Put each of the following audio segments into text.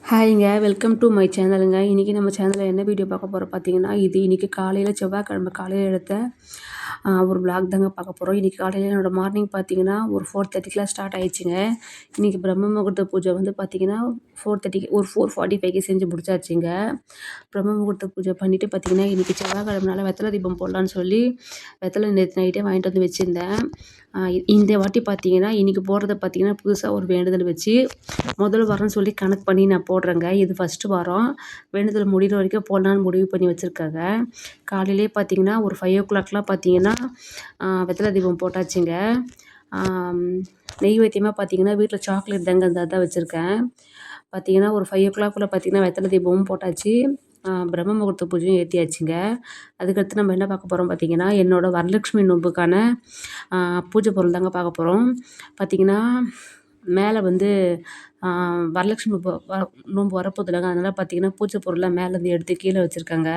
ஹாய்ங்க. Welcome to my சேனலுங்க. இன்றைக்கி நம்ம சேனலில் என்ன வீடியோ பார்க்க போகிறோம் பார்த்தீங்கன்னா, இது இன்றைக்கி காலையில் செவ்வாய்க்கிழமை காலையில் எடுத்த ஒரு விளாக் தாங்க பார்க்க போகிறோம். இன்றைக்கி காலையில் என்னோடய மார்னிங் பார்த்தீங்கன்னா ஒரு 4:30க்கெலாம் ஸ்டார்ட் ஆயிடுச்சுங்க. இன்றைக்கி பிரம்ம முகூர்த்த பூஜை வந்து பார்த்தீங்கன்னா 4:30க்கு ஒரு 4:45க்கு செஞ்சு முடிச்சாச்சுங்க. பிரம்ம முகூர்த்த பூஜை பண்ணிவிட்டு பார்த்தீங்கன்னா, இன்றைக்கி செவ்வாய்க்கிழமைனால வெத்தலை தீபம் போடலான்னு சொல்லி வெத்தலை நேற்று நைட்டே வாங்கிட்டு வந்து வச்சுருந்தேன். இந்த வாட்டி பார்த்தீங்கன்னா, இன்றைக்கி போடுறத பார்த்தீங்கன்னா புதுசாக ஒரு வேண்டுதல் வச்சு முதல் வாரம்னு சொல்லி கணக்கு பண்ணி நான் போடுறேங்க. இது ஃபஸ்ட்டு வாரம். வேண்டுதல் முடிகிற வரைக்கும் போடலான்னு முடிவு பண்ணி வச்சுருக்காங்க. காலையிலேயே பார்த்தீங்கன்னா ஒரு 5:00லாம் பார்த்தீங்கன்னா வெத்தலை தீபம் போட்டாச்சுங்க. நெய்வேத்தியமாக பார்த்தீங்கன்னா வீட்டில் சாக்லேட் தாங்க அதான் வச்சுருக்கேன். பார்த்தீங்கன்னா ஒரு 5:00குள்ளே பார்த்தீங்கன்னா வெத்தலை தீபமும் போட்டாச்சு. பிரம்ம முகூர்த்த பூஜையும் ஏற்றியாச்சுங்க. அதுக்கடுத்து நம்ம என்ன பார்க்க போகிறோம் பார்த்தீங்கன்னா, என்னோடய வரலட்சுமி நோன்புக்கான பூஜை பொருள் தாங்க பார்க்க போகிறோம். பார்த்தீங்கன்னா மேலே வந்து வரலட்சுமி நோன்பு வரப்போகுதுல்லங்க, அதனால் பார்த்தீங்கன்னா பூஜை பொருள்லாம் மேலேருந்து எடுத்து கீழே வச்சுருக்காங்க.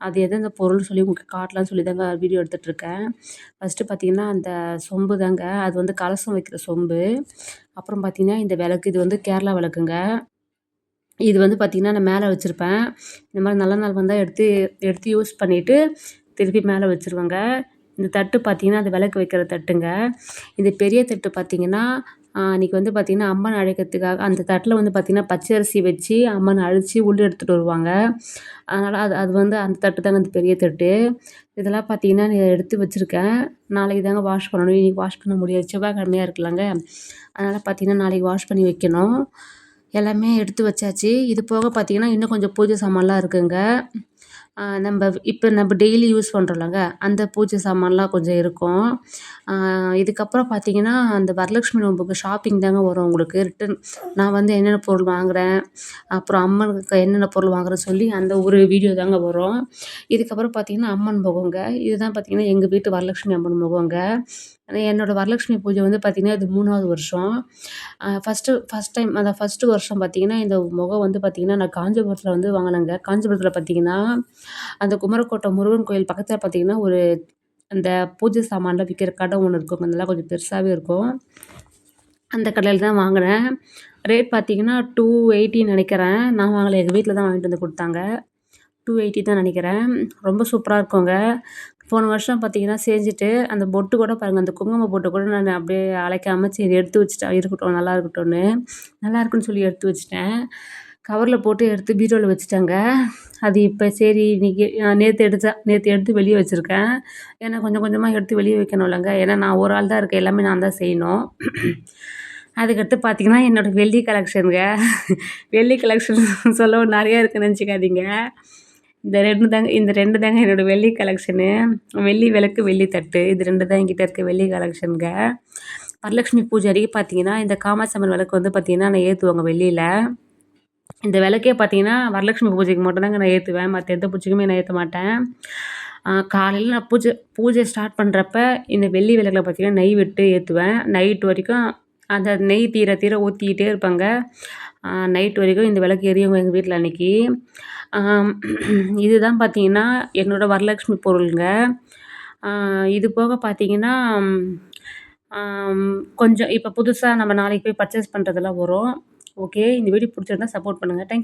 அது எந்தெந்த பொருள்னு சொல்லி உங்களுக்கு காட்டலான்னு சொல்லி தாங்க வீடியோ எடுத்துகிட்ருக்கேன். ஃபஸ்ட்டு பார்த்தீங்கன்னா அந்த சொம்பு தாங்க, அது வந்து கலசம் வைக்கிற சொம்பு. அப்புறம் பார்த்தீங்கன்னா இந்த விளக்கு, இது வந்து கேரளா விளக்குங்க. இது வந்து பார்த்திங்கன்னா நான் மேலே வச்சுருப்பேன். இந்த மாதிரி நல்ல நாள் வந்தால் எடுத்து எடுத்து யூஸ் பண்ணிவிட்டு திருப்பி மேலே வச்சுருவேங்க. இந்த தட்டு பார்த்திங்கன்னா அது விளக்கு வைக்கிற தட்டுங்க. இந்த பெரிய தட்டு பார்த்திங்கன்னா அன்றைக்கி வந்து பார்த்திங்கன்னா அம்மன் அழைக்கிறதுக்காக அந்த தட்டில் வந்து பார்த்திங்கன்னா பச்சை அரிசி வச்சு அம்மனை அழைச்சி உள்ளே எடுத்துகிட்டு வருவாங்க. அதனால் அது அது வந்து அந்த தட்டு தாங்க அந்த பெரிய தட்டு. இதெல்லாம் பார்த்திங்கன்னா நான் எடுத்து வச்சுருக்கேன். நாளைக்கு தாங்க வாஷ் பண்ணணும். இன்றைக்கி வாஷ் பண்ண முடியாது, செவ்வாய்க்கிழமையாக இருக்குல்லங்க. அதனால் பார்த்திங்கன்னா நாளைக்கு வாஷ் பண்ணி வைக்கணும். எல்லாமே எடுத்து வச்சாச்சு. இது போக பார்த்திங்கன்னா இன்னும் கொஞ்சம் பூஜை சாமான்லாம் இருக்குங்க. நம்ம டெய்லி யூஸ் பண்ணுறோம்லங்க, அந்த பூஜை சாமான்லாம் கொஞ்சம் இருக்கும். இதுக்கப்புறம் பார்த்திங்கன்னா அந்த வரலட்சுமி நோன்புக்கு ஷாப்பிங் தாங்க வரும் உங்களுக்கு. ரிட்டன் நான் வந்து என்னென்ன பொருள் வாங்குகிறேன், அப்புறம் அம்மனுக்கு என்னென்ன பொருள் வாங்குறேன்னு சொல்லி அந்த ஒரு வீடியோ தாங்க வரும். இதுக்கப்புறம் பார்த்திங்கன்னா அம்மன் முகங்க. இதுதான் பார்த்திங்கன்னா எங்கள் வீட்டு வரலட்சுமி அம்மன் முகங்க. என்னோடய வரலட்சுமி பூஜை வந்து பார்த்திங்கன்னா இது 3வது வருஷம். ஃபஸ்ட் டைம் அந்த ஃபஸ்ட்டு வருஷம் பார்த்திங்கன்னா இந்த முகம் வந்து பார்த்திங்கன்னா நான் காஞ்சிபுரத்தில் வந்து வாங்கினேங்க. காஞ்சிபுரத்தில் பார்த்திங்கன்னா அந்த குமரக்கோட்டை முருகன் கோயில் பக்கத்தில் பார்த்திங்கன்னா ஒரு அந்த பூஜை சாமான்லாம் விற்கிற கடை ஒன்று இருக்குங்க. நல்லா கொஞ்சம் பெருசாகவே இருக்கும். அந்த கடையில் தான் வாங்கினேன். ரேட் பார்த்திங்கன்னா 280 நினைக்கிறேன். நான் வாங்கலை, எங்கள் வீட்டில் தான் வாங்கிட்டு வந்து கொடுத்தாங்க. 280 தான் நினைக்கிறேன். ரொம்ப சூப்பராக இருக்குங்க. போன வருஷம் பார்த்திங்கன்னா செஞ்சுட்டு அந்த பொட்டு கூட பாருங்கள், அந்த குங்கும பொட்டு கூட நான் அப்படியே அழைக்காமல் சரி எடுத்து வச்சுட்டேன், இருக்கட்டும் நல்லா இருக்கட்டும்னு. நல்லா இருக்குன்னு சொல்லி எடுத்து வச்சுட்டேன். கவரில் போட்டு எடுத்து பீரோவில் வச்சுட்டேங்க. அது இப்போ சரி இன்றைக்கி நேற்று எடுத்து வெளியே வச்சுருக்கேன். ஏன்னா கொஞ்சம் கொஞ்சமாக எடுத்து வெளியே வைக்கணும்லங்க. ஏன்னா நான் ஒரு ஆள் தான் இருக்கேன், எல்லாமே நான் தான் செய்யணும். அதுக்கடுத்து பார்த்திங்கன்னா என்னோடய வெள்ளி கலெக்ஷனுங்க. வெள்ளி கலெக்ஷன் சொல்லவும் நிறையா இருக்குன்னு நினச்சிக்காதீங்க. இந்த 2 தாங்க என்னோடய வெள்ளி கலெக்ஷனு. வெள்ளி விளக்கு, வெள்ளி தட்டு, இது 2 தான் என்கிட்ட இருக்க வெள்ளி கலெக்ஷனுங்க. வரலட்சுமி பூஜை அன்றைக்கி பார்த்திங்கன்னா இந்த காமாட்சி அம்மன் விளக்கு வந்து பார்த்திங்கன்னா நான் ஏற்றுவேங்க வெள்ளியில். இந்த விளக்கே பார்த்திங்கன்னா வரலட்சுமி பூஜைக்கு மட்டும் தாங்க நான் ஏற்றுவேன். மற்ற எந்த பூஜைக்குமே நான் ஏற்ற மாட்டேன். காலையில் நான் பூஜை ஸ்டார்ட் பண்ணுறப்ப இந்த வெள்ளி விளக்கில் பார்த்திங்கன்னா நெய் விட்டு ஏற்றுவேன். நைட்டு வரைக்கும் அந்த நெய் தீர தீர ஊற்றிக்கிட்டே இருப்பாங்க. நைட் வரைக்கும் இந்த விளக்கு எரியுங்க எங்கள் வீட்டில் அன்றைக்கி. இதுதான் பார்த்திங்கன்னா என்னோடய வரலட்சுமி பொருளுங்க. இது போக பார்த்திங்கன்னா கொஞ்சம் இப்போ புதுசாக நம்ம நாளைக்கு போய் பர்ச்சேஸ் பண்ணுறதெல்லாம் வரும். ஓகே, இந்த வீடியோ பிடிச்சிருந்தா சப்போர்ட் பண்ணுங்கள். தேங்க்யூ.